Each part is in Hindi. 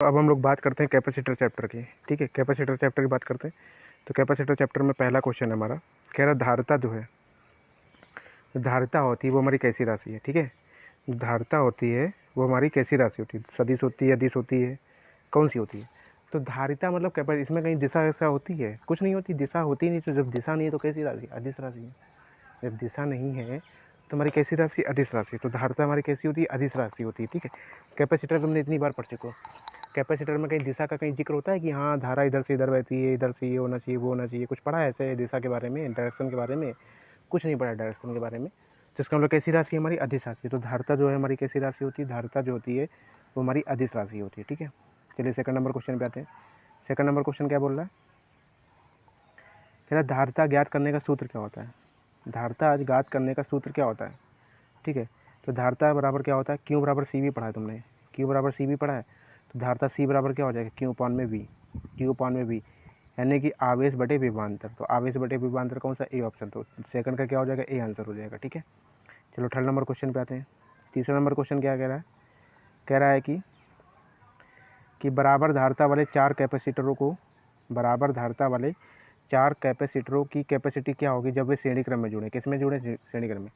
अब हम लोग बात करते हैं कैपेसिटर चैप्टर की। ठीक है, कैपेसिटर चैप्टर की बात करते हैं। तो कैपेसिटर चैप्टर में पहला क्वेश्चन है हमारा, कह रहा धारिता जो है, धारिता होती है वो हमारी कैसी राशि है। ठीक है, धारिता होती है वो हमारी कैसी राशि होती है, सदिश होती है, अदिश होती है, कौन सी होती है। तो धारिता मतलब कैपेसिटर, इसमें कहीं दिशा ऐसा होती है, कुछ नहीं होती, दिशा होती नहीं। तो जब दिशा नहीं है तो कैसी राशि, अदिश राशि है। जब दिशा नहीं है तो हमारी कैसी राशि, अदिश राशि। तो धारिता हमारी कैसी होती है, अदिश राशि होती है। ठीक है, कैपेसिटर तुमने इतनी बार पढ़ चुके हो। कैपेसिटर में कहीं दिशा का कहीं जिक्र होता है कि हाँ धारा इधर से इधर बहती है, इधर से ये होना चाहिए, वो होना चाहिए, कुछ पढ़ा है ऐसे दिशा के बारे में, डायरेक्शन के बारे में? कुछ नहीं पढ़ा डायरेक्शन के बारे में। तो इसका मतलब कैसी राशि हमारी, अदिश राशि। तो धारिता जो है हमारी कैसी राशि होती है, धारिता जो होती है वो हमारी अदिश राशि होती है। ठीक है, चलिए सेकंड नंबर क्वेश्चन पे आते हैं। सेकंड नंबर क्वेश्चन क्या बोल रहा है, कह रहा धारिता ज्ञात करने का सूत्र क्या होता है। धारिता ज्ञात करने का सूत्र क्या होता है। ठीक है, तो धारिता बराबर क्या होता है, क्यू बराबर सी भी पढ़ा है तुमने, क्यू बराबर सी भी पढ़ा है। तो धारिता सी बराबर क्या हो जाएगा, क्यू अपॉन में वी, क्यू अपॉन में वी, यानी कि आवेश बटे विभवांतर। तो आवेश बटे विभवांतर कौन सा, ए ऑप्शन। तो सेकंड का क्या हो जाएगा, ए आंसर हो जाएगा। ठीक है, चलो थर्ड नंबर क्वेश्चन पे आते हैं। तीसरा नंबर क्वेश्चन क्या कह रहा है, कह रहा है कि बराबर धारिता वाले चार कैपेसिटरों को, बराबर धारिता वाले चार कैपेसिटरों की कैपेसिटी क्या होगी जब वे श्रेणी क्रम में जुड़े। किस में जुड़े, श्रेणी क्रम में।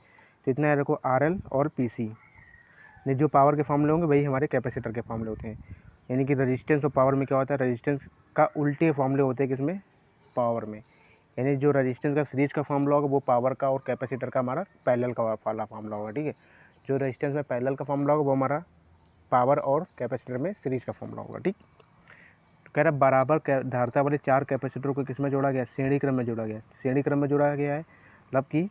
तो इतना याद रखो, आर एल और पी सी ने जो पावर के फॉर्मूले होंगे वही हमारे कैपेसिटर के फॉर्मूले होते हैं। यानी कि रेजिस्टेंस और पावर में क्या होता है, रेजिस्टेंस का उल्टे फॉर्मूले होते हैं किसमें, पावर में। यानी जो रेजिस्टेंस का सीरीज का फॉर्मूला होगा वो पावर का, और कैपेसिटर का हमारा पैरेलल का वाला फॉर्मूला होगा। ठीक है, जो रेजिस्टेंस में पैरेलल का फॉर्मूला होगा वो हमारा पावर और कैपेसिटर में सीरीज का फॉर्मूला होगा। ठीक, तो कह रहा बराबर धारिता वाले चार कैपेसिटरों को किस में जोड़ा गया, श्रेणी क्रम में जोड़ा गया। श्रेणी क्रम में जोड़ा गया है मतलब कि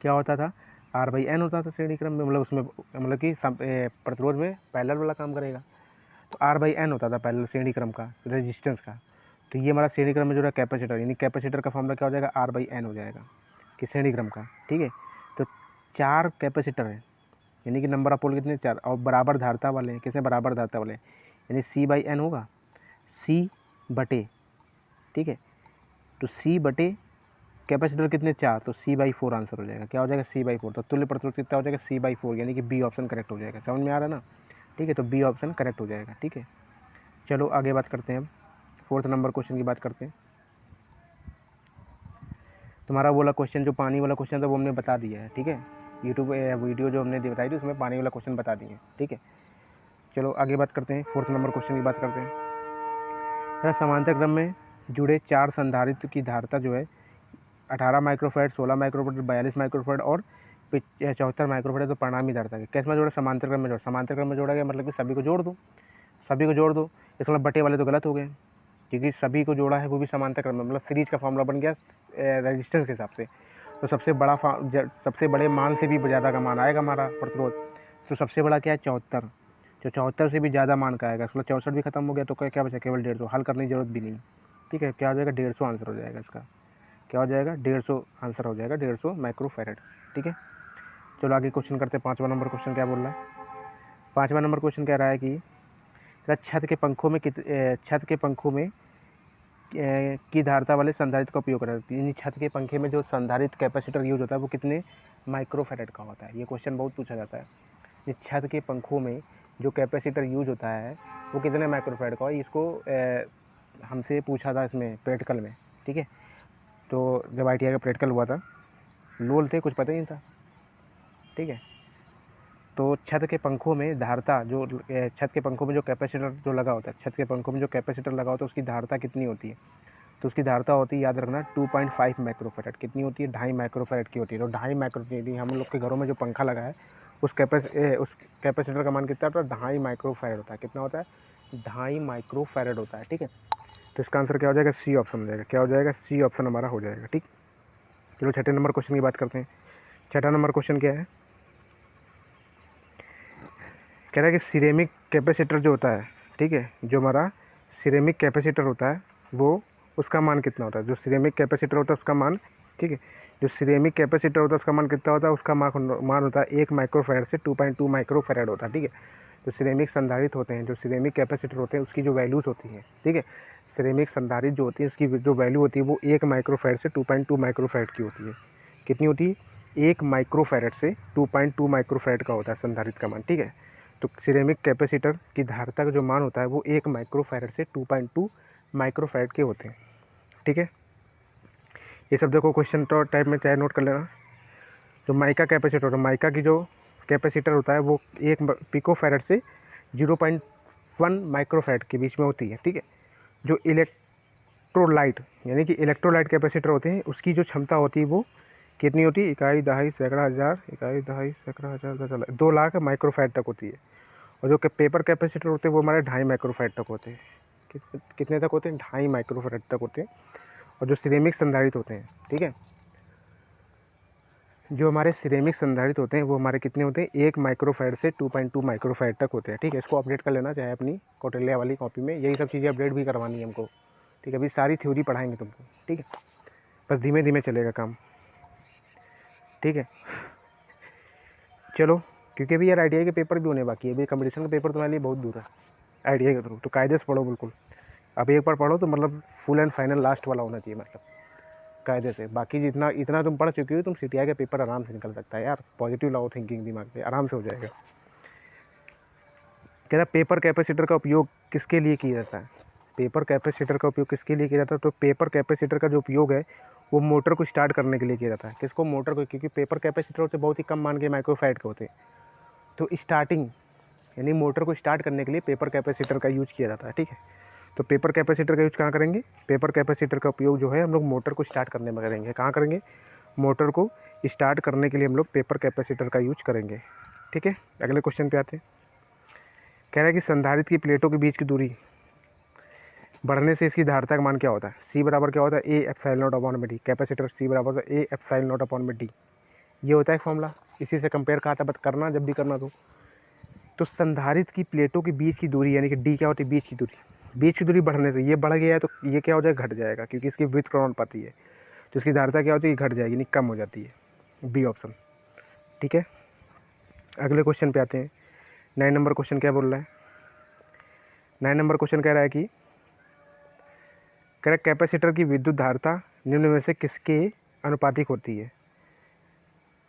क्या होता था, आर बाई एन होता था श्रेणी क्रम में, मतलब उसमें मतलब कि प्रतिरोध में पैरेलल वाला काम करेगा। तो आर बाई एन होता था पैरेलल श्रेणी क्रम का रेजिस्टेंस का। तो ये हमारा श्रेणी क्रम में जुड़ा कैपेसिटर, यानी कैपेसिटर का फॉर्मूला क्या हो जाएगा, आर बाई एन हो जाएगा कि श्रेणी क्रम का। ठीक है, तो चार कैपेसिटर हैं, यानी कि नंबर ऑफ पोल कितने, चार, और बराबर धारिता वाले हैं। किसमें, बराबर धारिता वाले, यानी सी बाई एन होगा, सी बटे, ठीक है, तो सी बटे कैपेसिटर कितने, चार, तो सी बाई फोर आंसर हो जाएगा। क्या हो जाएगा, सी बाई फोर। तो तुल्य प्रतिरोध कितना हो जाएगा, सी बाई फोर, यानी कि बी ऑप्शन करेक्ट हो जाएगा। समझ में आ रहा है ना। ठीक है, तो बी ऑप्शन करेक्ट हो जाएगा। ठीक है, चलो आगे बात करते हैं। अब फोर्थ नंबर क्वेश्चन की बात करते हैं। तुम्हारा बोला क्वेश्चन जो पानी वाला क्वेश्चन था वो हमने बता दिया है। ठीक है, यूट्यूब वीडियो जो हमने बताई थी उसमें पानी वाला क्वेश्चन बता दिए। ठीक है, चलो आगे बात करते हैं, फोर्थ नंबर क्वेश्चन की बात करते हैं। समांतर क्रम में जुड़े चार संधारित्र की धारिता जो है 18 माइक्रोफैराड, 16 माइक्रोफैराड, 42 माइक्रोफैराड और 74 माइक्रोफैराड। तो परिणामी धारिता है कैसे में जोड़ा, समांतर क्रम में जोड़ा। समांतर क्रम में जोड़ा गया मतलब कि सभी को जोड़ दो, सभी को जोड़ दो। इसका मतलब बटे वाले तो गलत हो गए, क्योंकि सभी को जोड़ा है वो भी समांतर क्रम में, मतलब सीरीज का फॉर्मूला बन गया रेजिस्टेंस के हिसाब से। तो सबसे बड़ा सबसे बड़े मान से भी ज़्यादा का मान आएगा हमारा प्रतिरोध। तो सबसे बड़ा क्या है, 74। जो 74 से भी ज़्यादा मान का आएगा, इसका 64 भी खत्म हो गया, तो क्या बचा, केवल 150। हल करने की जरूरत भी नहीं। ठीक है, क्या हो जाएगा, 150 आंसर हो जाएगा इसका। क्या हो जाएगा, 150 आंसर हो जाएगा, 150 माइक्रोफैराड। ठीक है, चलो आगे क्वेश्चन करते हैं। पाँचवा नंबर क्वेश्चन क्या बोल रहा है, पाँचवा नंबर क्वेश्चन कह रहा है कि छत के पंखों में छत के पंखों में की धारिता वाले संधारित्र का उपयोग करा। यानी छत के पंखे में जो संधारित्र कैपेसिटर यूज होता है वो कितने माइक्रोफैराड का होता है। ये क्वेश्चन बहुत पूछा जाता है, ये छत के पंखों में जो कैपेसिटर यूज होता है वो कितने माइक्रोफैराड का है। इसको हमसे पूछा था इसमें प्रैक्टिकल में। ठीक है, तो जब ITI का प्रैक्टिकल हुआ था, लोल थे, कुछ पता ही नहीं था। ठीक है, तो छत के पंखों में धारिता जो छत के पंखों में जो कैपेसिटर जो लगा होता है, छत के पंखों में जो कैपेसिटर लगा होता है उसकी धारिता कितनी होती है। तो उसकी धारिता होती है, याद रखना, 2.5 माइक्रोफैराड। कितनी होती है, 2.5 माइक्रोफैराड की होती है। तो 2.5 माइक्रोफैराड, हम लोग के घरों में जो पंखा लगा है उस कैपेसिटर का मान कितना होता है, 2.5 माइक्रोफैराड होता है। कितना होता है, 2.5 माइक्रोफैराड होता है। ठीक है, तो इसका आंसर क्या हो जाएगा, सी ऑप्शन हो जाएगा। क्या हो जाएगा, सी ऑप्शन हमारा हो जाएगा। ठीक, चलो छठे नंबर क्वेश्चन की बात करते हैं। छठा नंबर क्वेश्चन क्या है, कह रहा है कि सिरेमिक कैपेसिटर जो होता है, ठीक है, जो हमारा सिरेमिक कैपेसिटर होता है वो उसका मान कितना होता है। जो सिरेमिक कैपेसिटर होता है उसका मान, ठीक है, जो सिरेमिक कैपेसिटर होता है उसका मान कितना होता है, उसका मान होता है 1 माइक्रोफैराड से 2.2 माइक्रोफैराड होता है। ठीक है, जो सिरेमिक संधारित्र होते हैं, जो सिरेमिक कैपेसिटर होते हैं उसकी जो वैल्यूज़ होती हैं, ठीक है, सिरेमिक संधारित्र जो होती है उसकी जो वैल्यू होती है वो 1 माइक्रोफैराड से 2.2 माइक्रोफैराड की होती है। कितनी होती है, 1 माइक्रोफैराड से 2.2 माइक्रोफैराड का होता है संधारित्र का मान। ठीक है, तो सिरेमिक कैपेसिटर की धारिता का जो मान होता है वो 1 माइक्रोफैरड से 2.2 माइक्रोफैरड के होते हैं। ठीक है, ये सब देखो क्वेश्चन तो टाइप में चाहे नोट कर लेना। जो माइका कैपेसिटर होता है, माइका की जो कैपेसिटर होता है वो 1 पिकोफैरड से 0.1 माइक्रोफैरड के बीच में होती है। ठीक है, जो इलेक्ट्रोलाइट यानी कि इलेक्ट्रोलाइट कैपेसिटर होते हैं उसकी जो क्षमता होती है वो कितनी होती है, इकाई दहाई सैकड़ा हज़ार, इकाई दहाई सैकड़ा हज़ार 2 लाख माइक्रोफैरड तक होती है। और जो पेपर कैपेसिटर होते हैं वो हमारे 2.5 माइक्रोफैरड तक होते हैं। कितने तक होते हैं, 2.5 माइक्रोफैरड तक होते हैं। और जो सिरेमिक संधारित्र होते हैं, ठीक है, जो हमारे सिरेमिक संधारित्र होते हैं वो हमारे कितने होते हैं, 1 माइक्रोफैरड से 2.2 माइक्रोफैरड तक होते हैं। ठीक है, इसको अपडेट कर लेना चाहे अपनी कौटिल्य वाली कॉपी में, यही सब चीज़ें अपडेट भी करवानी है हमको। ठीक है, अभी सारी थ्योरी पढ़ाएंगे तुमको। ठीक है, बस धीमे धीमे चलेगा काम। ठीक है, चलो, क्योंकि अभी यार ITI के पेपर भी होने बाकी है, अभी कंपटीशन का पेपर तुम्हारे लिए बहुत दूर है ITI के थ्रू। तो कायदे से पढ़ो बिल्कुल, अब एक बार पढ़ो तो मतलब फुल एंड फाइनल लास्ट वाला होना चाहिए, मतलब कायदे से। बाकी जितना इतना तुम पढ़ चुके हो, तुम CTI का पेपर आराम से निकल सकता है यार। पॉजिटिव लाओ थिंकिंग दिमाग पे, आराम से हो जाएगा। कह रहा पेपर कैपेसिटर का उपयोग किसके लिए किया जाता है, पेपर कैपेसिटर का उपयोग किसके लिए किया जाता है। तो पेपर कैपेसिटर का जो उपयोग है वो मोटर को स्टार्ट करने के लिए किया जाता है। किसको, मोटर को, क्योंकि पेपर कैपेसिटर होते बहुत ही कम मान के माइक्रोफैरड के होते हैं। तो स्टार्टिंग यानी मोटर को स्टार्ट करने के लिए पेपर कैपेसिटर का यूज किया जाता है। ठीक है, तो पेपर कैपेसिटर का यूज कहाँ करेंगे, पेपर कैपेसिटर का उपयोग जो है हम लोग मोटर को स्टार्ट करने में करेंगे। कहाँ करेंगे, मोटर को स्टार्ट करने के लिए हम लोग पेपर कैपेसिटर का यूज करेंगे। ठीक है, अगले क्वेश्चन पे आते हैं। कह रहा है कि संधारित्र की प्लेटों के बीच की दूरी बढ़ने से इसकी धारिता का मान क्या होता है। C बराबर क्या होता है, A एप्सिलॉन नॉट अपॉन में D। कैपेसिटर C बराबर होता है A एप्सिलॉन नॉट अपॉन में D। ये होता है फॉर्मूला, इसी से कंपेयर कहा था, बट करना जब भी करना तो संधारित्र की प्लेटों के बीच की दूरी यानी कि D क्या होती है, बीच की दूरी। बीच की दूरी बढ़ने से ये बढ़ गया है तो ये क्या हो जाएगा, घट जाएगा, क्योंकि इसकी विड्थ क्रमानुपाती है। तो इसकी धारिता क्या होती है, घट जाएगी, यानी कम हो जाती है। B option. ठीक है, अगले क्वेश्चन पे आते हैं। 9 नंबर क्वेश्चन क्या बोल रहा है, 9 नंबर क्वेश्चन कह रहा है कि कैपेसिटर की विद्युत धारिता निम्न में से किसके अनुपातिक होती है।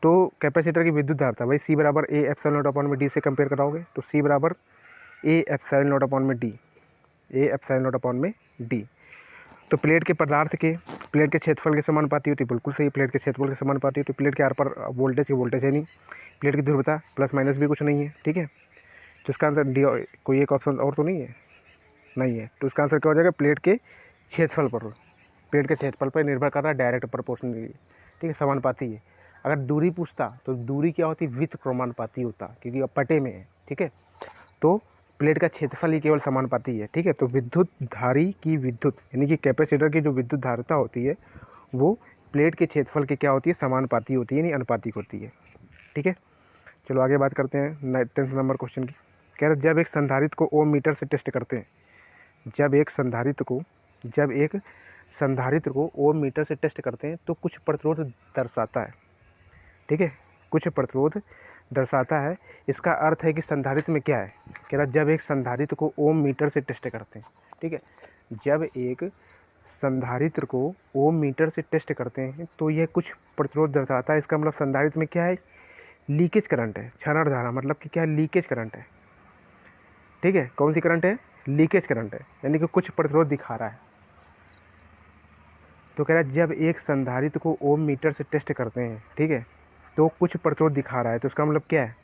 तो कैपेसिटर की विद्युत धारिता भाई C बराबर A एप्सिलॉन नॉट अपॉन में D से कंपेयर कराओगे तो C बराबर A एप्सिलॉन नॉट अपॉन में D, A epsilon not upon में D। तो प्लेट के पदार्थ के प्लेट के क्षेत्रफल के समानुपाती होती है, बिल्कुल सही, प्लेट के क्षेत्रफल के समानुपाती होती है। प्लेट के आर पर वोल्टेज है नहीं, प्लेट की ध्रुवता प्लस माइनस भी कुछ नहीं है। ठीक है, तो इसका आंसर डी, कोई एक ऑप्शन और तो नहीं है, नहीं है, तो इसका आंसर क्या हो जाएगा, प्लेट के क्षेत्रफल पर, प्लेट के क्षेत्रफल पर निर्भर कर रहा है, डायरेक्ट प्रोपोर्शनली। ठीक है, समानुपाती है। अगर दूरी पूछता तो दूरी क्या होती, वित्त क्रमानुपाती होता, क्योंकि अब पटे में है। ठीक है, तो प्लेट का क्षेत्रफल ही केवल समानुपाती है। ठीक है, तो विद्युत धारी की विद्युत यानी कि कैपेसिटर की जो विद्युत धारिता होती है वो प्लेट के क्षेत्रफल की क्या होती है, समानुपाती होती है, यानी अनुपातिक होती है। ठीक है, चलो आगे बात करते हैं 10 नंबर क्वेश्चन की। कह रहे जब एक संधारित्र को ओम मीटर से टेस्ट करते हैं, जब एक संधारित्र को ओम मीटर से टेस्ट करते हैं तो कुछ प्रतिरोध दर्शाता है। ठीक है, कुछ प्रतिरोध दर्शाता है, इसका अर्थ है कि संधारित्र में क्या है। कह रहा जब एक संधारित्र को ओम मीटर से टेस्ट करते हैं, ठीक है, जब एक संधारित्र को ओम मीटर से टेस्ट करते हैं तो यह कुछ प्रतिरोध दर्शाता है। इसका मतलब संधारित्र में क्या है, लीकेज करंट है, क्षरण धारा, मतलब कि क्या है, लीकेज करंट है। ठीक है, कौन सी करंट है, लीकेज करंट है, यानी कि कुछ प्रतिरोध दिखा रहा है। तो कह रहा है जब एक संधारित्र को ओम मीटर से टेस्ट करते हैं, ठीक है, तो कुछ प्रतिरोध दिखा रहा है, तो इसका मतलब क्या है।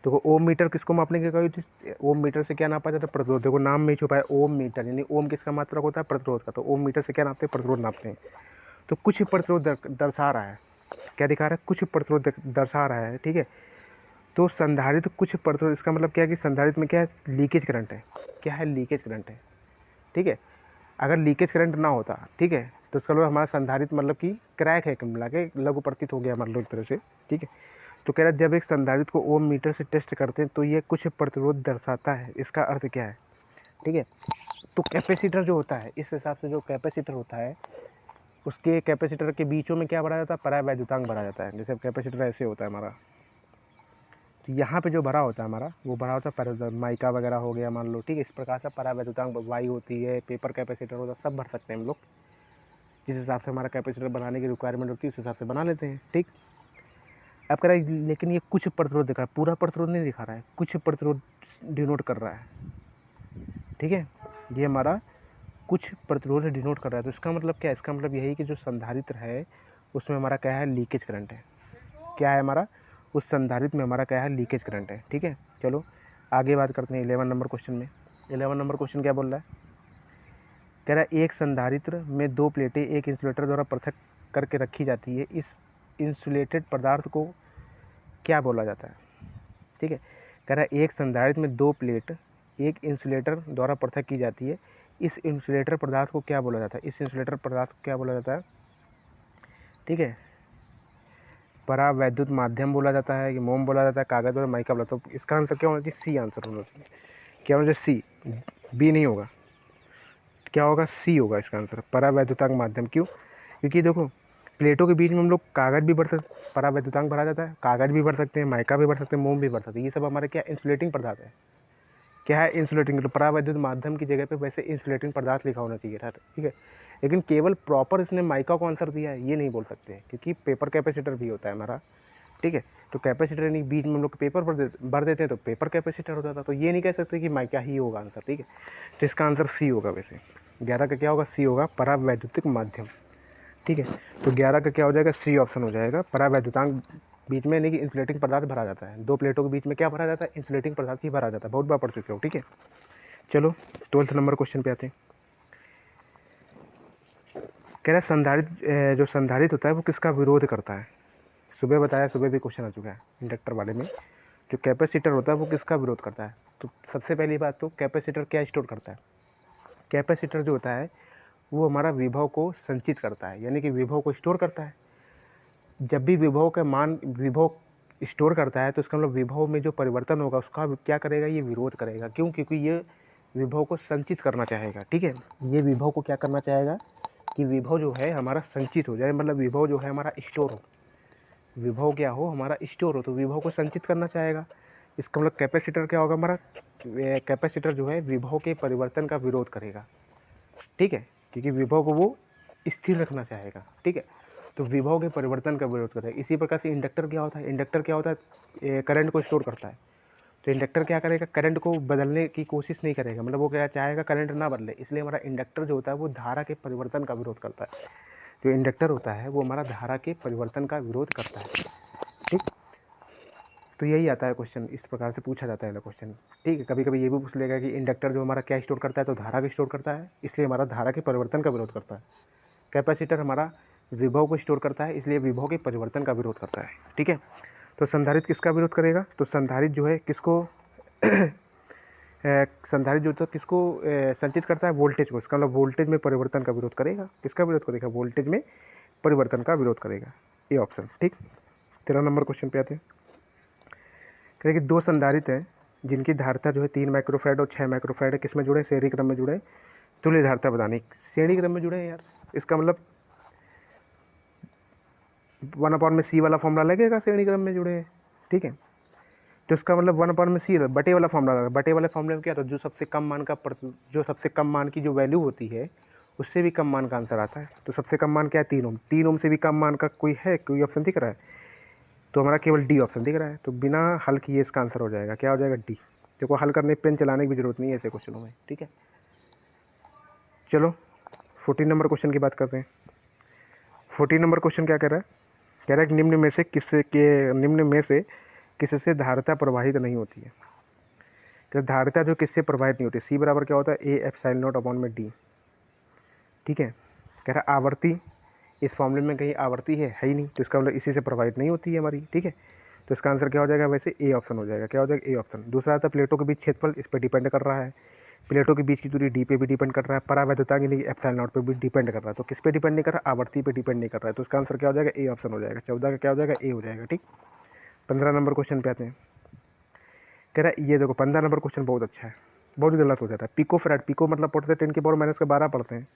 तो ओम मीटर किसको मापने की कही थी, ओम मीटर से क्या नापा जाता है, प्रतिरोध। देखो नाम में ही छुपा है ओम मीटर, यानी ओम किसका मात्रक होता है, प्रतिरोध का। तो ओम मीटर से क्या नापते हैं, प्रतिरोध नापते हैं। तो कुछ प्रतिरोध दर्शा रहा है, क्या दिखा रहा है, कुछ प्रतिरोध दर्शा रहा है। ठीक है, तो संधारित्र कुछ प्रतिरोध, इसका मतलब क्या है कि संधारित्र में क्या है, लीकेज करंट है। क्या है, लीकेज करंट है। ठीक है, अगर लीकेज करंट ना होता, ठीक है, तो इसका मतलब हमारा संधारित्र मतलब कि क्रैक है, मिला के लघु प्रतीत हो गया मतलब एक तरह से। ठीक है, तो कह रहा है जब एक संधारित्र को ओम मीटर से टेस्ट करते हैं तो ये कुछ प्रतिरोध दर्शाता है, इसका अर्थ क्या है। ठीक है, तो कैपेसिटर जो होता है, इस हिसाब से जो कैपेसिटर होता है उसके कैपेसिटर के बीचों में क्या भरा जाता है, परावैद्युतांक भरा जाता है। जैसे कैपेसिटर ऐसे होता है हमारा, तो यहाँ पे जो भरा होता है हमारा वो भरा होता है माइका वगैरह हो गया मान लो। ठीक है, इस प्रकार से परावैद्युतांक वाई होती है, पेपर कैपेसिटर होता है, सब भर सकते हैं हम लोग। जिस हिसाब से हमारा कैपेसिटर बनाने की रिक्वायरमेंट होती है उस हिसाब से बना लेते हैं। ठीक, अब कह रहा है लेकिन ये कुछ प्रतिरोध दिखा रहा है, पूरा प्रतिरोध नहीं दिखा रहा है, कुछ प्रतिरोध डिनोट कर रहा है, ठीक है। ये हमारा कुछ प्रतिरोध डिनोट कर रहा है। तो इसका मतलब क्या है, इसका मतलब यही कि जो संधारित्र है उसमें हमारा क्या है, लीकेज करंट है। क्या है हमारा, उस संधारित्र में हमारा क्या है, लीकेज करंट है, ठीक है। चलो आगे बात करते हैं 11 नंबर क्वेश्चन में। 11 नंबर क्वेश्चन क्या बोल रहा है, कह रहा है एक संधारित्र में दो प्लेटें एक इंसुलेटर द्वारा पृथक करके रखी जाती है, इस इंसुलेटेड पदार्थ को क्या बोला जाता है, ठीक है। कह रहा है एक संधारित्र में दो प्लेट एक इंसुलेटर द्वारा पृथक की जाती है, इस इंसुलेटर पदार्थ को क्या बोला जाता है, इस इंसुलेटर पदार्थ को क्या बोला जाता है, ठीक है। परावैद्युत माध्यम बोला जाता है, कि मोम बोला जाता है, कागज और माइका बोला। तो इसका आंसर क्या होना चाहिए, सी आंसर होना चाहिए। क्या होना चाहिए, सी, बी नहीं होगा। क्या होगा, सी होगा इसका आंसर, परावैद्युतांक माध्यम। क्यों, क्योंकि देखो प्लेटों के बीच में हम लोग कागज भी भर सकते, परावैद्युतांक भरा जाता है, कागज भी भर सकते हैं, माइका भी भर सकते हैं, मोम भी भर सकते हैं। ये सब हमारे क्या इंसुलेटिंग पदार्थ है। क्या है, इंसुलेटिंग। तो परावैद्युत माध्यम की जगह पे वैसे इंसुलेटिंग पदार्थ लिखा होना चाहिए था, ठीक है। लेकिन केवल प्रॉपर इसने माइका को आंसर दिया है ये नहीं बोल सकते, क्योंकि पेपर कैपेसिटर भी होता है हमारा, ठीक है। तो कैपेसिटर यानी बीच में हम लोग पेपर भर देते हैं तो पेपर कैपेसिटर हो जाता है। तो ये नहीं कह सकते कि माइका ही होगा आंसर, ठीक है। तो इसका आंसर सी होगा। वैसे 11 का क्या होगा, सी होगा, परावैद्युतिक माध्यम, ठीक है। तो 11 का क्या हो जाएगा, सी ऑप्शन हो जाएगा। परावैद्युतांक बीच में नहीं कि इंसुलेटिंग पदार्थ भरा जाता है, दो प्लेटों के बीच में क्या भरा जाता है, इंसुलेटिंग पदार्थ ही भरा जाता है। बहुत बार पढ़ चुके हो, ठीक है। चलो 12th नंबर क्वेश्चन पे आते हैं। कह रहा है संधारित जो संधारित होता है वो किसका विरोध करता है। सुबह बताया, सुबह भी क्वेश्चन आ चुका है इंडक्टर वाले में। जो कैपेसिटर होता है वो किसका विरोध करता है। तो सबसे पहली बात तो कैपेसिटर क्या स्टोर करता है, कैपेसिटर जो होता है वो हमारा विभव को संचित करता है, यानी कि विभव को स्टोर करता है। जब भी विभव का मान विभव स्टोर करता है तो इसका मतलब विभव में जो परिवर्तन होगा उसका क्या करेगा, ये विरोध करेगा। क्यों, क्योंकि ये विभव को संचित करना चाहेगा, ठीक है। ये विभव को क्या करना चाहेगा कि विभव जो है हमारा संचित हो जाए, मतलब विभव जो है हमारा स्टोर हो, विभव क्या हो, हमारा स्टोर हो। तो विभव को संचित करना चाहेगा। इसका मतलब कैपेसिटर क्या होगा हमारा, कैपेसिटर जो है विभव के परिवर्तन का विरोध करेगा, ठीक है, क्योंकि विभव को वो स्थिर रखना चाहेगा, ठीक है। तो विभव के परिवर्तन का विरोध करेगा। इसी प्रकार से इंडक्टर क्या होता है, इंडक्टर क्या होता है, करंट को स्टोर करता है। तो इंडक्टर क्या करेगा, करंट को बदलने की कोशिश नहीं करेगा, मतलब वो क्या चाहेगा, करंट ना बदले। इसलिए हमारा इंडक्टर जो होता है वो धारा के परिवर्तन का विरोध करता है। जो इंडक्टर होता है वो हमारा धारा के परिवर्तन का विरोध करता है, ठीक। तो यही आता है क्वेश्चन, इस प्रकार से पूछा जाता है ना क्वेश्चन, ठीक है। कभी कभी ये भी पूछ लेगा कि इंडक्टर जो हमारा क्या स्टोर करता है, तो धारा को स्टोर करता है, इसलिए हमारा धारा के परिवर्तन का विरोध करता है। कैपेसिटर हमारा विभव को स्टोर करता है, इसलिए विभव के परिवर्तन का विरोध करता है, ठीक है। तो संधारित्र किसका विरोध करेगा, तो संधारित्र जो है किसको संधारित्र जो तो किसको संचित करता है, वोल्टेज को। इसका मतलब वोल्टेज में परिवर्तन का विरोध करेगा। किसका विरोध करेगा, वोल्टेज में परिवर्तन का विरोध करेगा, ये ऑप्शन, ठीक। 13 नंबर क्वेश्चन पे आते हैं। कहें कि दो संधारित्र हैं जिनकी धारिता जो है 3 माइक्रोफैराड और 6 माइक्रोफैराड है, किस में जुड़े, श्रेणी क्रम में जुड़े। तुल्य धारिता बतानी, श्रेणी क्रम में जुड़े हैं यार। इसका मतलब 1/c वाला फॉर्मूला लगेगा, श्रेणी क्रम में जुड़े हैं, ठीक है। तो इसका मतलब 1/c बटे वाला फॉर्मूला लगा। बटे वाले फॉर्मूले में क्या था, जो सबसे कम मान का जो सबसे कम मान की जो वैल्यू होती है उससे भी कम मान का आंसर आता है। तो सबसे कम मान क्या है, 3 ओम। 3 ओम से भी कम मान का कोई है, कोई ऑप्शन दिख रहा है, तो हमारा केवल डी ऑप्शन दिख रहा है। तो बिना हल किए इसका आंसर हो जाएगा, क्या हो जाएगा, डी। देखो हल करने पेन चलाने की भी जरूरत नहीं है ऐसे क्वेश्चनों में, ठीक है। चलो 14 नंबर क्वेश्चन की बात करते हैं। 14 नंबर क्वेश्चन क्या कह रहा है, कह रहा है कि निम्न में से किससे धारिता प्रवाहित नहीं होती है। तो धारिता जो किससे प्रवाहित नहीं होती, सी बराबर क्या होता है, ए एप्सिलॉन नॉट अपॉन में डी, ठीक है। कह रहा है आवर्ती, इस फॉर्मूले में कहीं आवर्ती है ही नहीं, तो इसका मतलब इसी से प्रभावित नहीं होती है हमारी, ठीक है। तो इसका आंसर क्या हो जाएगा, वैसे ए ऑप्शन हो जाएगा। क्या हो जाएगा, ए ऑप्शन। दूसरा आता है प्लेटों के बीच क्षेत्रफल, इस पर डिपेंड कर रहा है। प्लेटों के बीच की दूरी डी पे भी डिपेंड कर रहा है। परावैद्युतांक यानी एप्सिलॉन नॉट पे भी डिपेंड कर रहा है। तो किस पे डिपेंड नहीं कर रहा, आवर्ती पे डिपेंड नहीं कर रहा है। तो इसका आंसर क्या हो जाएगा, ए ऑप्शन हो जाएगा। 14 का क्या हो जाएगा, ए हो जाएगा, ठीक। 15 नंबर क्वेश्चन पे आते हैं। कह रहा है ये देखो 15 नंबर क्वेश्चन बहुत अच्छा है, बहुत गलत हो जाता है। पिको फैराड, पिको मतलब पढ़ते हैं 10⁻⁻12 पढ़ते हैं।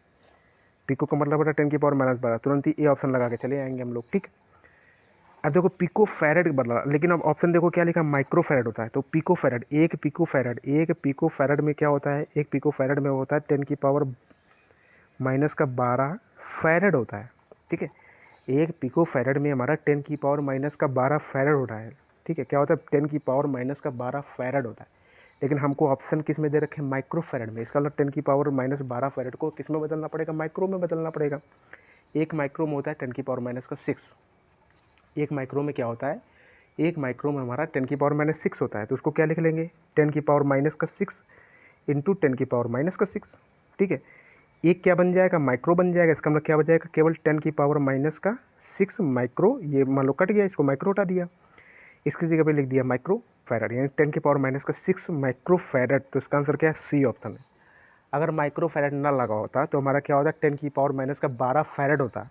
पिको का मतलब होता है 10⁻12, तुरंत ही ए ऑप्शन लगा के चले आएंगे हम लोग, ठीक। अब देखो पिको फैराड बदला, लेकिन अब ऑप्शन देखो क्या लिखा, माइक्रो फैराड होता है। तो पिको फैराड, एक पिको फैराड में क्या होता है, एक पिको फैराड में होता है 10⁻⁻12 फैराड होता है, ठीक है। 1 पिको फैरड में हमारा 10 की पावर माइनस का 12 फैरड हो रहा है, ठीक है। क्या होता है, 10 की पावर माइनस का 12 फैरड होता है। लेकिन हमको ऑप्शन किस में दे रखे हैं, माइक्रो फैरड में। इसका मतलब 10 की पावर माइनस 12 फैरड को किस में बदलना पड़ेगा, माइक्रो में बदलना पड़ेगा। 1 माइक्रो में होता है 10 की पावर माइनस का 6। 1 माइक्रो में क्या होता है, 1 माइक्रो में हमारा 10 की पावर माइनस 6 होता है। तो उसको क्या लिख लेंगे, 10 की पावर माइनस का 6 इंटू 10 की पावर माइनस का 6, ठीक है। एक क्या बन जाएगा, माइक्रो बन जाएगा। इसका मतलब क्या बन जाएगा, केवल 10 की पावर माइनस का 6 माइक्रो, ये मान लो कट गया, इसको माइक्रो हटा दिया, इसकी जगह पे लिख दिया माइक्रो फैरड, यानी 10 की पावर माइनस का 6 माइक्रो फैरड। तो इसका आंसर क्या है, सी ऑप्शन है। अगर माइक्रो फैरड ना लगा होता तो हमारा क्या होता, 10 की पावर माइनस का 12 फैरड होता।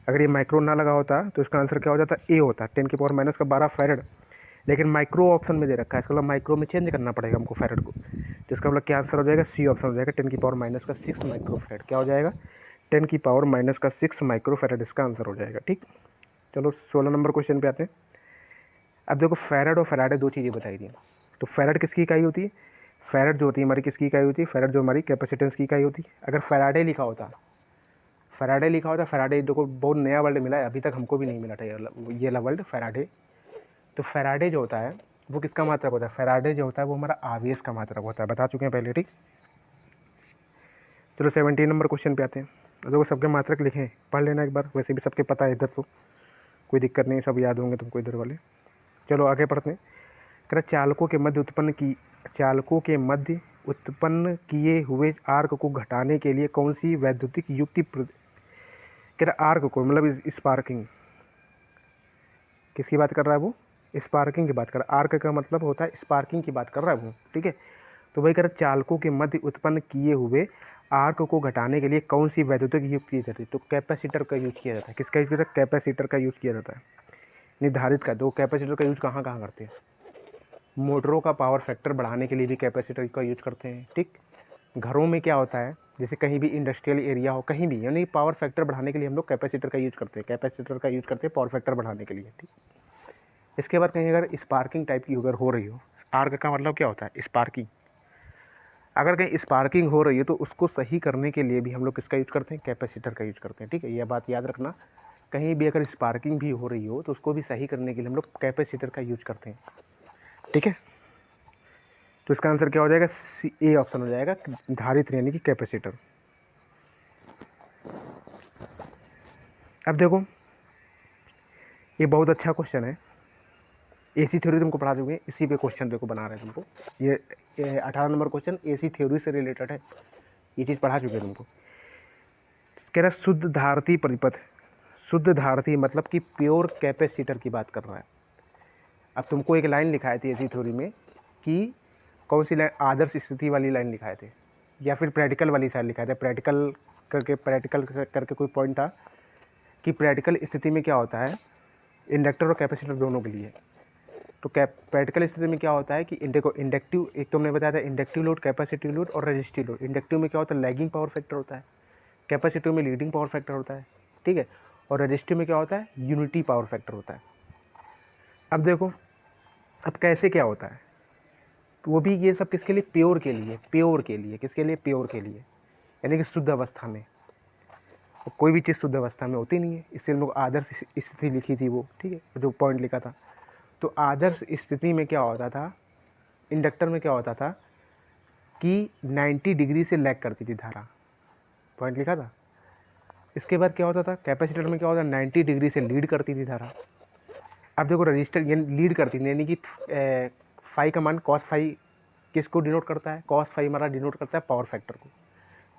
अगर ये माइक्रो ना लगा होता तो इसका आंसर क्या हो जाता, ए होता, 10 की पावर माइनस का 12 फैरड। लेकिन माइक्रो ऑप्शन में दे रखा है, इसका मतलब माइक्रो में चेंज करना पड़ेगा हमको फैरड को। तो इसका मतलब क्या आंसर हो जाएगा, सी ऑप्शन हो जाएगा, 10 की पावर माइनस का 6 माइक्रो फैरड। क्या हो जाएगा, 10 की पावर माइनस का 6 माइक्रो फैरड इसका आंसर हो जाएगा, ठीक। चलो 16 नंबर क्वेश्चन पे आते हैं। अब देखो फैरड और फैराडे दो चीज़ें बताई थी। तो फैरड किसकी इकाई होती है, फैरड जो होती है हमारी किसकी इकाई होती है, फैरड जो हमारी कैपेसिटेंस की इकाई होती है। अगर फैराडे लिखा होता, फैराडे लिखा होता, फैराडे देखो बहुत नया वर्ड मिला है, अभी तक हमको भी नहीं मिला था ये वाला वर्ड फैराडे। तो फैराडे जो होता है वो किसका मात्रक होता है, फैराडे जो होता है वो हमारा आवेश का मात्रक होता है, बता चुके हैं पहले, ठीक। चलो 17 नंबर क्वेश्चन पे आते हैं। तो देखो सबके मात्रक लिखे हैं, पढ़ लेना एक बार, वैसे भी सबके पता है इधर, तो कोई दिक्कत नहीं, सब याद होंगे तुमको इधर वाले। चलो आगे पढ़ते हैं। कह चालकों के मध्य उत्पन्न किए हुए आर्क को घटाने के लिए कौन सी वैद्युतिक युक्ति कह रहा आर्क को, मतलब स्पार्किंग, किसकी बात कर रहा है वो, स्पार्किंग की बात कर रहा है। आर्क का मतलब होता है स्पार्किंग की बात कर रहा है वो, ठीक है। तो वही कह रहा चालकों के मध्य उत्पन्न किए हुए आर्क को घटाने के लिए कौन सी वैद्युतिक युक्ति की जाती है, तो कैपेसिटर का यूज किया जाता है। किसका यूज किया जाता है, कैपेसिटर का यूज किया जाता है, निर्धारित का। दो कैपेसिटर का यूज कहाँ कहाँ करते हैं, मोटरों का पावर फैक्टर बढ़ाने के लिए भी कैपेसिटर का यूज करते हैं, ठीक। घरों में क्या होता है, जैसे कहीं भी इंडस्ट्रियल एरिया हो, कहीं भी, यानी पावर फैक्टर बढ़ाने के लिए हम लोग कैपेसिटर का यूज करते हैं, कैपेसिटर का यूज करते हैं पावर फैक्टर बढ़ाने के लिए, ठीक। इसके बाद कहीं अगर स्पार्किंग टाइप की अगर हो रही हो, आर्क का मतलब क्या होता है, स्पार्किंग। अगर कहीं स्पार्किंग हो रही है तो उसको सही करने के लिए भी हम लोग किसका यूज करते हैं, कैपेसिटर का यूज करते हैं, ठीक है। यह बात याद रखना, कहीं भी अगर स्पार्किंग भी हो रही हो तो उसको भी सही करने के लिए हम लोग कैपेसिटर का यूज करते हैं, ठीक है। तो इसका आंसर क्या हो जाएगा, ए ऑप्शन हो जाएगा, धारित्र यानी कि कैपेसिटर। अब देखो ये बहुत अच्छा क्वेश्चन है, एसी थ्योरी तुमको पढ़ा चुके हैं, इसी पे क्वेश्चन देखो बना रहे हैं तुमको। ये 18 नंबर क्वेश्चन एसी थ्योरी से रिलेटेड है, ये चीज़ पढ़ा चुके हैं तुमको। कह रहा शुद्ध धारती परिपथ, शुद्ध धारती मतलब कि प्योर कैपेसिटर की बात कर रहा है। अब तुमको एक लाइन लिखाए थे एसी थ्योरी में कि कौन सी लाइन, आदर्श स्थिति वाली लाइन लिखाए थे या फिर प्रैक्टिकल वाली साइड लिखाए थे। प्रैक्टिकल करके कोई पॉइंट था कि प्रैक्टिकल स्थिति में क्या होता है, इंडक्टर और कैपेसिटर दोनों के लिए। तो प्रैक्टिकल स्थिति में क्या होता है कि इंडक्टिव, एक तुमने बताया था इंडक्टिव लोड, कैपेसिटिव लोड और रेजिस्टिव लोड। इंडक्टिव में क्या होता है, लैगिंग पावर फैक्टर होता है, कैपेसिटिव में लीडिंग पावर फैक्टर होता है, ठीक है। और रेजिस्टिव में क्या होता है, यूनिटी पावर फैक्टर होता है। अब देखो अब कैसे क्या होता है, तो वो भी ये सब किसके लिए, प्योर के लिए, प्योर के लिए, किसके लिए, प्योर के लिए, यानी कि शुद्ध अवस्था में। तो कोई भी चीज़ शुद्ध अवस्था में होती नहीं है, इसलिए हम लोग आदर्श स्थिति लिखी थी वो, ठीक है, जो पॉइंट लिखा था। तो आदर्श स्थिति में क्या होता था, इंडक्टर में क्या होता था कि 90 डिग्री से लैग करती थी धारा, पॉइंट लिखा था। इसके बाद क्या होता था, कैपेसिटर में क्या होता था, 90 डिग्री से लीड करती थी धारा। अब देखो रजिस्टर यानी लीड करती थी, यानी कि फाई का मान कॉस फाई किसको डिनोट करता है, कॉस फाई हमारा डिनोट करता है पावर फैक्टर को।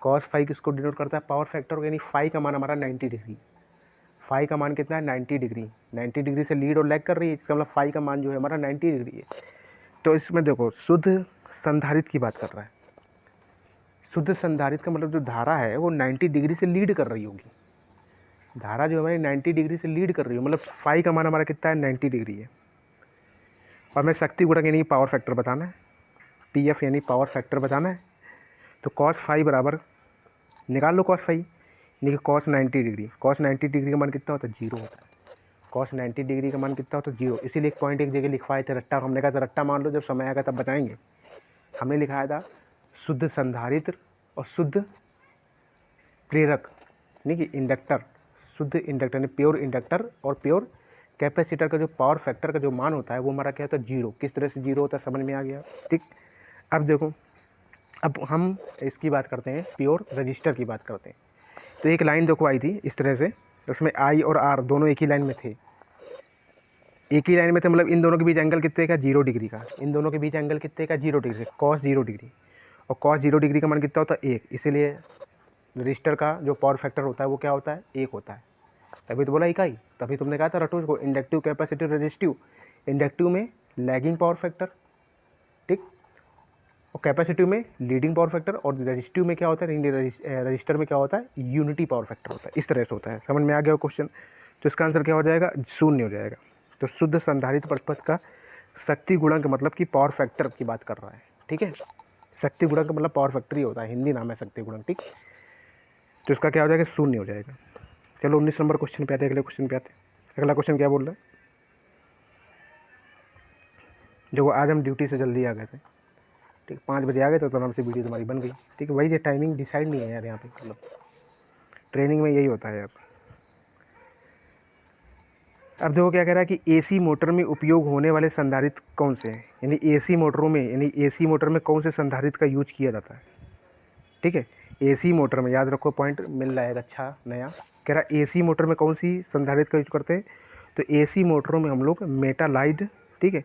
कॉस फाई किसको डिनोट करता है, पावर फैक्टर को, यानी फाई का मान हमारा 90 डिग्री। फाई का मान कितना है, 90 डिग्री। 90 डिग्री से लीड और लैग कर रही है, इसका मतलब फाई का मान जो है हमारा 90 डिग्री है। तो इसमें देखो शुद्ध संधारित्र की बात कर रहा है। शुद्ध संधारित्र का मतलब जो धारा है वो 90 डिग्री से लीड कर रही होगी। धारा जो हमारी 90 डिग्री से लीड कर रही हो, मतलब फाई का मान हमारा कितना है, 90 डिग्री है। और मैं शक्ति गुणक यानी पावर फैक्टर बताना है, पीएफ यानी पावर फैक्टर बताना है। तो कॉस फाई बराबर, निकाल लो कॉस फाई, यानी कि कॉस 90 डिग्री। कॉस 90 डिग्री का मान कितना होता है, जीरो होता है। कॉस 90 डिग्री का मान कितना होता है, जीरो। इसीलिए एक पॉइंट एक जगह लिखवाए थे रट्टा, हमने कहा था रट्टा मान लो, जब समय आएगा तब बताएंगे। हमने लिखाया था शुद्ध संधारित्र और शुद्ध प्रेरक, यानी कि इंडक्टर, शुद्ध इंडक्टर यानी प्योर इंडक्टर और प्योर कैपेसिटर का जो पावर फैक्टर का जो मान होता है वो हमारा क्या होता है, जीरो। किस तरह से जीरो होता है समझ में आ गया, ठीक। अब देखो, अब हम इसकी बात करते हैं, प्योर रजिस्टर की बात करते हैं। तो एक लाइन देखो आई थी इस तरह से, उसमें आई और आर दोनों एक ही लाइन में थे, एक ही लाइन में थे, मतलब इन दोनों के बीच एंगल कितने का, 0 डिग्री का। इन दोनों के बीच एंगल कितने का, 0 डिग्री, कॉस 0 डिग्री। और कॉस 0 डिग्री का मान कितना होता है, 1। इसीलिए रजिस्टर का जो पावर फैक्टर होता है वो क्या होता है, 1 होता है। तभी तो बोला इकाई, तभी तुमने कहा था रटो इसको, इंडक्टिव कैपेसिटिव रजिस्टिव। इंडक्टिव में लैगिंग पावर फैक्टर, ठीक, और कैपेसिटिव में लीडिंग पावर फैक्टर, और रजिस्टिव में क्या होता है, रजिस्टर में क्या होता है, यूनिटी पावर फैक्टर होता है। इस तरह से होता है। समझ में आ गया क्वेश्चन। तो इसका आंसर क्या हो जाएगा, 0 हो जाएगा। तो शुद्ध संधारित्र परिपथ का शक्ति गुणक मतलब कि पावर फैक्टर की बात कर रहा है, ठीक है। शक्ति गुणक मतलब पावर फैक्टर ही होता है, हिंदी नाम है शक्ति गुणक, ठीक। तो इसका क्या हो जाएगा, 0 हो जाएगा। चलो 19 नंबर क्वेश्चन पे आते हैं, अगले क्वेश्चन पे आते हैं। अगला क्वेश्चन क्या बोल रहा है, जो आज हम ड्यूटी से जल्दी आ गए थे, ठीक, 5 बजे आ गए तो आराम से वीडियो तुम्हारी बन गई, ठीक है। वही टाइमिंग डिसाइड नहीं है यार यहाँ पे, मतलब ट्रेनिंग में यही होता है यार। अब देखो क्या कह रहा है कि एसी मोटर में उपयोग होने वाले संधारित्र कौन से हैं, यानी एसी मोटरों में, यानी एसी मोटर में कौन से संधारित्र का यूज किया जाता है, ठीक है। एसी मोटर में, याद रखो पॉइंट मिल रहा है अच्छा नया। कह रहा है एसी मोटर में कौन सी संधारित्र का यूज करते हैं, तो एसी मोटरों में हम लोग मेटालाइड, ठीक है,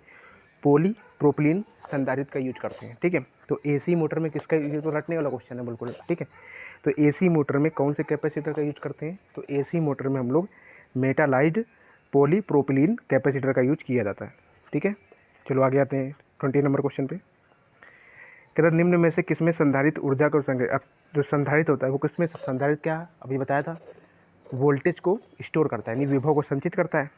पॉली प्रोपिलीन संधारित्र का यूज करते हैं, ठीक है। तो एसी मोटर में किसका यूज, तो रटने वाला क्वेश्चन है बिल्कुल, ठीक है। तो एसी मोटर में कौन से कैपेसिटर का यूज करते हैं, तो एसी मोटर में हम लोग मेटालाइड पॉली प्रोपिलीन कैपेसिटर का यूज किया जाता है, ठीक है। चलो आगे आते हैं 20 नंबर क्वेश्चन पे। कहता है निम्न में से किसमें संधारित्र ऊर्जा को संग्रह, अब जो संधारित्र होता है वो किसमें, संधारित्र क्या अभी बताया था, वोल्टेज को स्टोर करता है, यानी विभव को संचित करता है।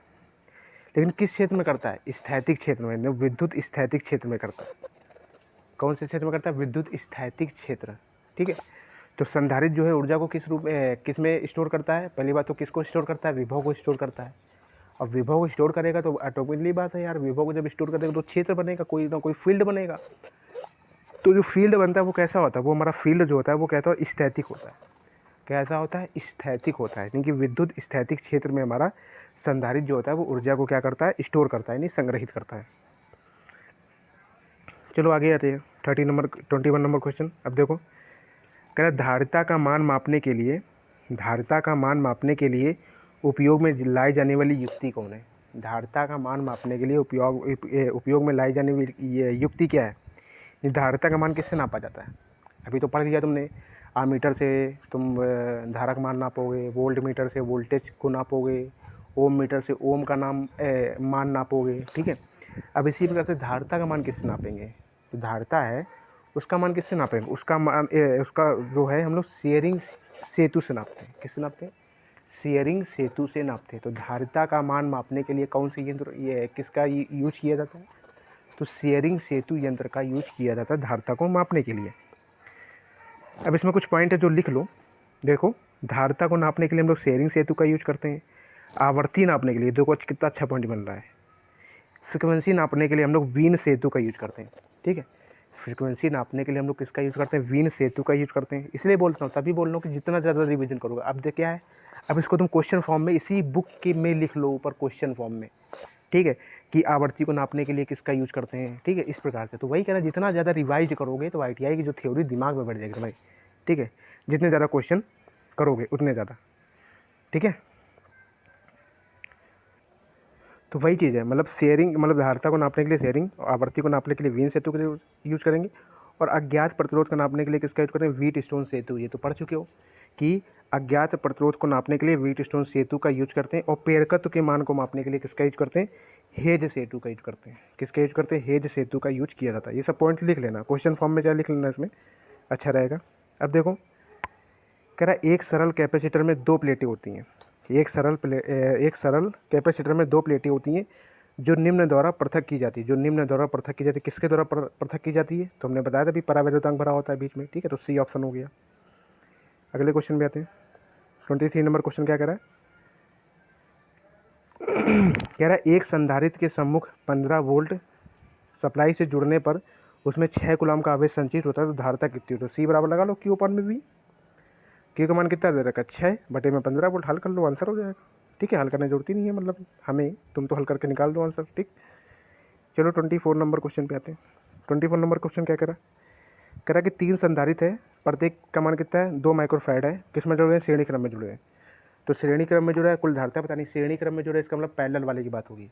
लेकिन किस क्षेत्र में करता है, स्थैतिक क्षेत्र में, विद्युत स्थैतिक क्षेत्र में करता है। कौन से क्षेत्र में करता है, विद्युत स्थैतिक क्षेत्र, ठीक है। तो संधारित्र जो है ऊर्जा को किस रूप में, किस में स्टोर करता है, पहली बात तो किसको स्टोर करता है, विभव को स्टोर करता है। और विभव को स्टोर करेगा तो ऑटोमेटिकली बात है यार, विभव को जब स्टोर करेगा तो क्षेत्र बनेगा, कोई ना कोई फील्ड बनेगा। तो जो फील्ड बनता है वो कैसा होता है, वो हमारा फील्ड जो होता है वो कहता है स्थैतिक होता है। कैसा होता है, स्थैतिक होता है, क्योंकि विद्युत स्थैतिक क्षेत्र में हमारा संधारित्र जो होता है वो ऊर्जा को क्या करता है, स्टोर करता है, यानी संग्रहित करता है। चलो आगे आते हैं 21 नंबर क्वेश्चन। अब देखो कह रहा धारिता का मान मापने के लिए, धारिता का मान मापने के लिए उपयोग में लाई जाने वाली युक्ति कौन है। धारिता का मान मापने के लिए उपयोग में लाई जाने वाली युक्ति क्या है। धारिता का मान किससे नापा जाता है, अभी तो पढ़ लिया तुमने। आमीटर से तुम धारा का मान नापोगे, वोल्ट मीटर से वोल्टेज को नापोगे, ओम मीटर से ओम का मान नापोगे, ठीक है। अब इसी प्रकार से धारिता का मान किससे नापेंगे, तो धारिता है उसका मान किससे नापेंगे, उसका मान उसका जो है हम लोग शेयरिंग सेतु से नापते हैं। किससे नापते हैं, शेयरिंग सेतु से नापते हैं। तो धारिता का मान मापने के लिए कौन सी यंत्र, ये किसका यूज किया जाता है, तो शेयरिंग सेतु यंत्र का यूज किया जाता है धारिता को मापने के लिए। अब इसमें कुछ पॉइंट है जो लिख लो। देखो धारिता को नापने के लिए हम लोग शेयरिंग सेतु का यूज करते हैं। आवर्ती नापने के लिए देखो कितना अच्छा पॉइंट बन रहा है। फ्रिक्वेंसी नापने के लिए हम लोग वीन सेतु का यूज करते हैं, ठीक है। फ्रिक्वेंसी नापने के लिए हम लोग किसका यूज़ करते हैं, वीन सेतु का यूज करते हैं। इसलिए बोलता हूँ, तभी बोल रहा हूँ कि जितना ज़्यादा रिवीजन करोगे। अब देख क्या है, अब इसको तुम क्वेश्चन फॉर्म में इसी बुक के में लिख लो, ऊपर क्वेश्चन फॉर्म में, ठीक है, कि आवर्ती को नापने के लिए किसका यूज करते हैं, ठीक है, इस प्रकार से। तो वही कहना, जितना ज़्यादा रिवाइज करोगे तो ITI की जो थ्योरी दिमाग में बैठ जाएगी भाई, ठीक है। जितने ज़्यादा क्वेश्चन करोगे उतने ज़्यादा, ठीक है। तो वही चीज़ है, मतलब शेयरिंग, मतलब धारिता को नापने के लिए शेयरिंग, आवर्ती को नापने के लिए वीन सेतु के लिए यूज करेंगे, और अज्ञात प्रतिरोध को नापने के लिए किसका यूज करेंगे, व्हीट स्टोन सेतु। ये तो पढ़ चुके हो कि अज्ञात प्रतिरोध को नापने के लिए व्हीट स्टोन सेतु का यूज करते हैं। और प्रेरकत्व के मान को मापने के लिए किसका यूज करते हैं, हेज सेतु का यूज करते हैं। किसका यूज करते हैं, हेज सेतु का यूज किया जाता है। ये सब पॉइंट लिख लेना, क्वेश्चन फॉर्म में क्या लिख लेना, इसमें अच्छा रहेगा। अब देखो कह रहा है एक सरल कैपेसिटर में 2 प्लेटें होती हैं। एक सरल कैपेसिटर में 2 प्लेटें होती हैं जो निम्न द्वारा पृथक की जाती है। जो निम्न द्वारा पृथक की जाती है, किसके द्वारा पृथक की जाती है, तो हमने बताया था भी परावैद्युतांक भरा होता है बीच में, ठीक है। तो सी ऑप्शन हो गया। अगले क्वेश्चन में आते हैं। 23 नंबर क्वेश्चन क्या कह रहा है, कह रहा है एक संधारित्र के सम्मुख 15 वोल्ट सप्लाई से जुड़ने पर उसमें 6 कूलम का आवेश संचित होता है, तो धारिता कितनी होती है। सी बराबर लगा लो Q/V। क्यू का मान कितना दे रखा है 6/15 वोल्ट। हल कर लो, आंसर हो जाएगा। ठीक है, हल करने की जरूरत ही नहीं है, मतलब हमें, तुम तो हल करके निकाल दो आंसर। ठीक, चलो 24 नंबर क्वेश्चन पे आते हैं। 24 नंबर क्वेश्चन क्या कह रहा कि 3 संधारित्र है, प्रत्येक का मान कितना है 2 माइक्रोफैराड है, किस में जुड़े हैं, श्रेणी क्रम में जुड़े हैं। तो श्रेणी क्रम में जुड़ा है, कुल धारिता पता नहीं, श्रेणी क्रम में जुड़े, इसका मतलब पैरेलल वाले की बात होगी,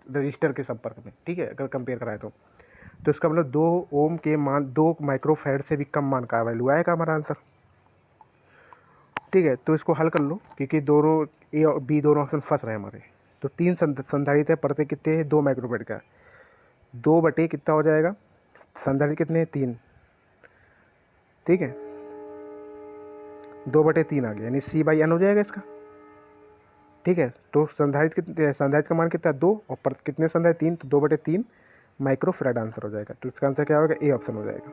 रजिस्टर के संपर्क में। ठीक है, अगर कंपेयर कराए तो इसका मतलब 2 ओम के मान 2 माइक्रोफैराड से भी कम मान का वैल्यू आएगा हमारा आंसर। ठीक है, तो इसको हल कर लो, क्योंकि दोनों ए और बी दोनों ऑप्शन फंस रहे हैं हमारे। तो 3 संधारित्र है, प्रत्येक कितने हैं 2 माइक्रोफैराड का, 2 बटे कितना हो जाएगा, संधारित्र कितने हैं 3। ठीक है, 2/3 आ गया, यानी C/N हो जाएगा इसका। ठीक है, तो संधारित्र का मान कितना है 2 और पर कितने संधारित्र 3, तो 2/3 माइक्रोफैराड आंसर हो जाएगा। तो इसका आंसर क्या होगा, ए ऑप्शन हो जाएगा।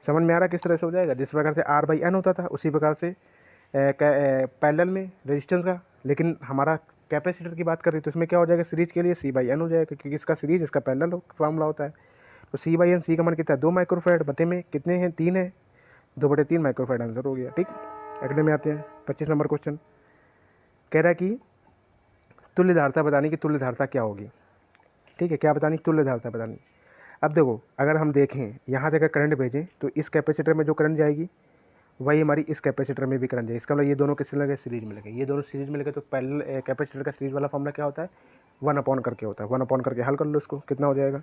समझ में आ रहा किस तरह से हो जाएगा, जिस प्रकार से R/N होता था उसी प्रकार से पैरेलल में रेजिस्टेंस का, लेकिन हमारा कैपेसिटर की बात करें तो इसमें क्या हो जाएगा, सीरीज के लिए C/N हो जाएगा, क्योंकि इसका सीरीज इसका पैरेलल फार्मूला होता है। तो C/N, सी का मान कितना है 2 माइक्रोफैराड, बटे में कितने हैं 3 है, 2/3 माइक्रोफैराड आंसर हो गया। ठीक, अगले में आते हैं 25 नंबर क्वेश्चन। कह रहा है कि तुल्य धारिता बतानी कि तुल्य धारिता क्या होगी। ठीक है, क्या बतानी, तुल्य धारिता बतानी। अब देखो, अगर हम देखें यहाँ से अगर करंट भेजें तो इस कैपेसिटर में जो करंट जाएगी वही हमारी इस कैपेसिटर में भी करंट जाएगी। इसका मतलब ये दोनों किससे लगे, सीरीज में लगे, ये दोनों सीरीज में लगे। तो पैरेलल कैपेसिटर का सीरीज वाला फॉर्मूला क्या होता है, 1/, करके होता है। 1/, करके हल कर लो इसको, कितना हो जाएगा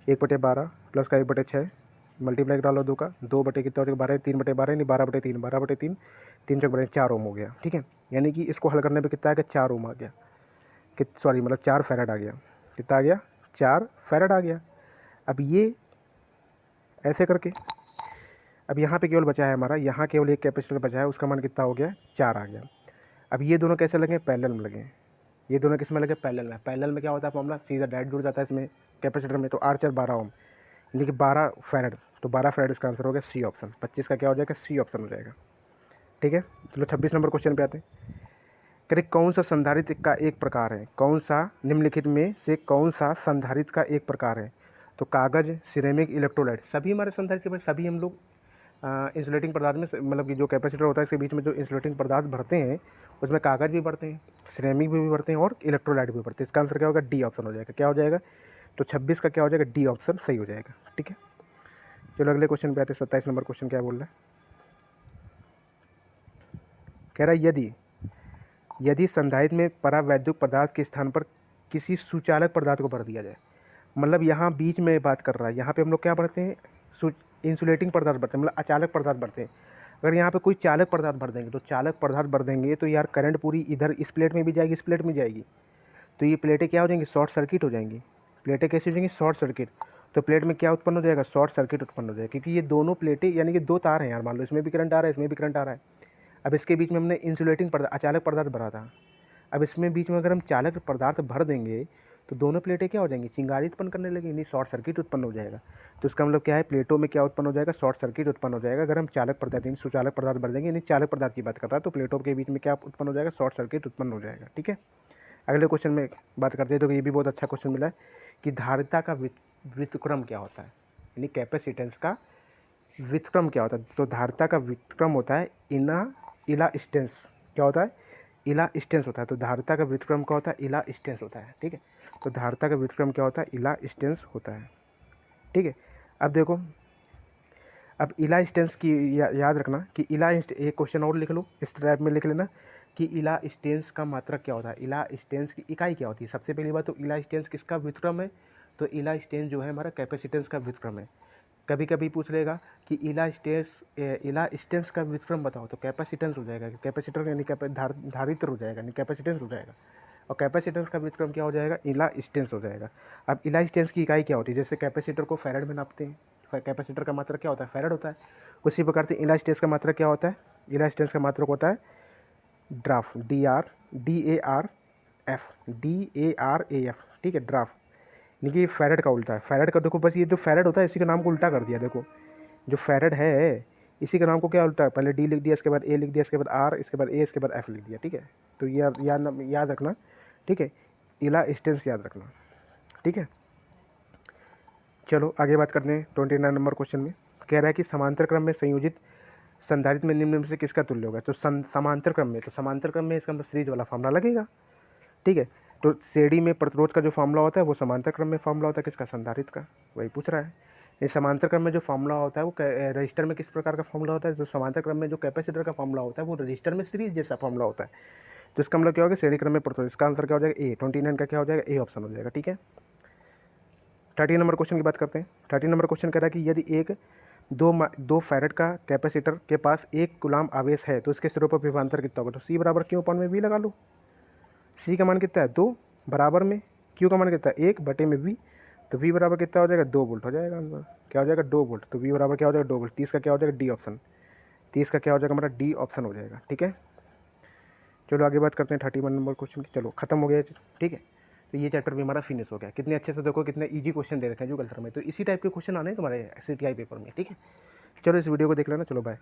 1/12 प्लस का 1/6 मल्टीप्लाई डालो 2 का, 2 बटे कितना हो जाएगा 12, 3/12 नहीं 12/3, 12/3 3 चौक 4 ओम हो गया। ठीक है, यानी कि इसको हल करने पे कितना आ गया 4 ओम आ गया, सॉरी मतलब 4 फैराड आ गया। कितना आ गया, 4 फैराड आ गया। अब ये ऐसे करके, अब यहाँ पे केवल बचा है हमारा, यहाँ केवल एक कैपेसिटर बचा है, उसका मान कितना हो गया 4 आ गया। अब ये दोनों कैसे लगे, पैरेलल में लगे। ये दोनों किस में लगे, पैरेलल में। पैरेलल में क्या होता है फॉर्मूला, सीधा डायरेक्ट जुड़ जाता है इसमें कैपेसिटर में। तो 8 4 12 ओम, यानी कि 12 फैराड। तो 12 फैराड इसका आंसर हो गया सी ऑप्शन। 25 का क्या हो जाएगा, सी ऑप्शन हो जाएगा। ठीक है, चलो 26 नंबर क्वेश्चन पे आते हैं। करें कौन सा संधारित्र का एक प्रकार है, कौन सा निम्नलिखित में से कौन सा संधारित्र का एक प्रकार है। तो कागज़, सिरेमिक, इलेक्ट्रोलाइट, सभी हमारे संधारित्र में, सभी हम लोग इंसुलेटिंग पदार्थ में, मतलब कि जो कैपेसिटर होता है इसके बीच में जो इंसुलेटिंग पदार्थ भरते हैं उसमें कागज़ भी भरते हैं, सिरेमिक भी भरते हैं और इलेक्ट्रोलाइट भी भरते हैं। इसका आंसर क्या होगा, डी ऑप्शन हो जाएगा। क्या हो जाएगा, तो 26 का क्या हो जाएगा, डी ऑप्शन सही हो जाएगा। ठीक है, चलो अगले क्वेश्चन पे आते हैं। 27 नंबर क्वेश्चन क्या बोल रहा है, कह रहा है यदि संधारित्र में परावैद्युत पदार्थ के स्थान पर किसी सुचालक पदार्थ को भर दिया जाए, मतलब यहाँ बीच में बात कर रहा है, यहाँ पे हम लोग क्या भरते हैं, इंसुलेटिंग पदार्थ भरते हैं, मतलब अचालक पदार्थ भरते हैं। अगर यहाँ पे कोई चालक पदार्थ भर देंगे, तो चालक पदार्थ भर देंगे तो यार करंट पूरी इधर इस प्लेट में भी जाएगी, इस प्लेट में जाएगी, तो ये प्लेटें क्या हो जाएंगी, शॉर्ट सर्किट हो जाएंगी। प्लेटें कैसी हो जाएंगी, शॉर्ट सर्किट। तो प्लेट में क्या उत्पन्न हो जाएगा, शॉर्ट सर्किट उत्पन्न हो जाएगा, क्योंकि ये दोनों प्लेटें, यानी कि 2 तार हैं यार, मान लो इसमें भी करंट आ रहा है, इसमें भी करंट आ रहा है। अब इसके बीच में हमने इंसुलेटिंग पदार्थ, अचालक पदार्थ भरा था। अब इसमें बीच में अगर हम चालक पदार्थ भर देंगे तो दोनों प्लेटें क्या हो जाएंगी, चिंगारी उत्पन्न करने लगेंगी, नहीं शॉर्ट सर्किट उत्पन्न हो जाएगा। तो इसका मतलब क्या है, प्लेटों में क्या उत्पन्न हो जाएगा, शॉर्ट सर्किट उत्पन्न हो जाएगा। अगर हम चालक पदार्थ यानी सुचालक पदार्थ भर देंगे, यानी चालक पदार्थ की बात कर रहा है, तो प्लेटों के बीच में क्या उत्पन्न हो जाएगा, शॉर्ट सर्किट उत्पन्न हो जाएगा। ठीक है, अगले क्वेश्चन में बात करते हैं। तो ये भी बहुत अच्छा क्वेश्चन मिला है कि धारिता का व्युत्क्रम क्या होता है, यानी कैपेसिटेंस का व्युत्क्रम क्या होता है। तो धारिता का व्युत्क्रम होता है इलास्टेंस। क्या होता है, इलास्टेंस होता है। तो धारिता का व्युत्क्रम क्या होता है, इलास्टेंस होता है। ठीक है, तो धारिता का व्युत्क्रम क्या होता है, इलास्टेंस होता है। ठीक है, अब देखो, अब इलास्टेंस की याद रखना कि एक क्वेश्चन और लिख लो, इस टाइप में लिख लेना कि इलास्टेंस का मात्रक क्या होता है, इलास्टेंस की इकाई क्या होती है। सबसे पहली बात तो इलास्टेंस किसका व्युत्क्रम है, तो इलास्टेंस जो है हमारा कैपेसिटेंस का व्युत्क्रम है। कभी कभी पूछ लेगा कि इलास्टेंस का व्युत्क्रम बताओ, तो कैपेसिटेंस हो जाएगा, कैपेसिटर यानी धारित्र हो जाएगा, यानी कैपेसिटेंस हो जाएगा। और कैपेसिटेंस का व्युत्क्रम क्या हो जाएगा, इलास्टेंस हो जाएगा। अब इलास्टेंस की इकाई क्या होती है, जैसे कैपेसिटर को फैराड में नापते हैं, कैपेसिटर का मात्रक क्या होता है, फैराड होता है। उसी प्रकार से इलास्टेंस का मात्रक क्या होता है, इलास्टेंस का मात्रक होता है ड्राफ, DARAF। ठीक है, ड्राफ, यानी कि फैराड का उल्टा है। फैराड का देखो, बस ये जो फैराड होता है इसी का नाम को उल्टा कर दिया। देखो जो फैराड है इसी का नाम को क्या उल्टा है, पहले डी लिख दिया, इसके बाद ए लिख दिया, इसके बाद आर, इसके बाद ए, इसके बाद एफ लिख दिया। ठीक है, तो याद रखना। ठीक है, इलास्टेंस याद रखना। ठीक है, चलो आगे बात करते हैं। 29 नंबर क्वेश्चन में कह रहा है कि समांतर क्रम में संयोजित संधारित्र में निम्न में से किसका तुल्य होगा? तो समांतर क्रम में, तो समांतर क्रम में इसका मतलब सीरीज वाला फॉर्मूला लगेगा, ठीक है। तो श्रेणी में प्रतिरोध का जो फॉर्मूला होता है वो समांतर क्रम में फॉर्मूला होता है किसका? संधारित्र का, वही पूछ रहा है। ये समांतर क्रम में जो फॉर्मूला होता है वो रजिस्टर में किस प्रकार का फॉर्मूला होता है? जो समांतर क्रम में जो कैपेसिटर का फॉर्मूला होता है वो रजिस्टर में सीरीज जैसा फॉर्मूला होता है। तो इसका मतलब क्या होगा? श्रेणी क्रम में प्रतिरोध, इसका आंसर क्या हो जाएगा? ए। 29 का क्या हो जाएगा? ए ऑप्शन हो जाएगा, ठीक है। 30 नंबर क्वेश्चन की बात करते हैं। 30 नंबर क्वेश्चन कह रहा है कि यदि एक 2 फैरेड का कैपेसिटर के पास 1 कूलाम आवेश है तो इसके सिरों पर विभवांतर कितना होगा? तो सी बराबर क्यू अपॉन में वी लगा लो। सी का मान कितना है? 2 बराबर में क्यू का मान कितना है? 1 बटे में वी, तो वी बराबर कितना हो जाएगा? 2 वोल्ट हो जाएगा आंसर। क्या हो जाएगा? 2 वोल्ट। तो वी बराबर क्या हो जाएगा? 2 वोल्ट। 30 का क्या हो जाएगा? D option. 30 का क्या हो जाएगा हमारा? डी ऑप्शन हो जाएगा, ठीक है। चलो आगे बात करते हैं 31 नंबर क्वेश्चन की। चलो खत्म हो गया, ठीक है। तो ये चैप्टर भी हमारा फिनिश हो गया। कितने अच्छे से देखो, कितने इजी क्वेश्चन दे रखे हैं जो कल्चर में। तो इसी टाइप के क्वेश्चन आने हैं तुम्हारे CTI पेपर में, ठीक है। चलो इस वीडियो को देख लेना, चलो बाय।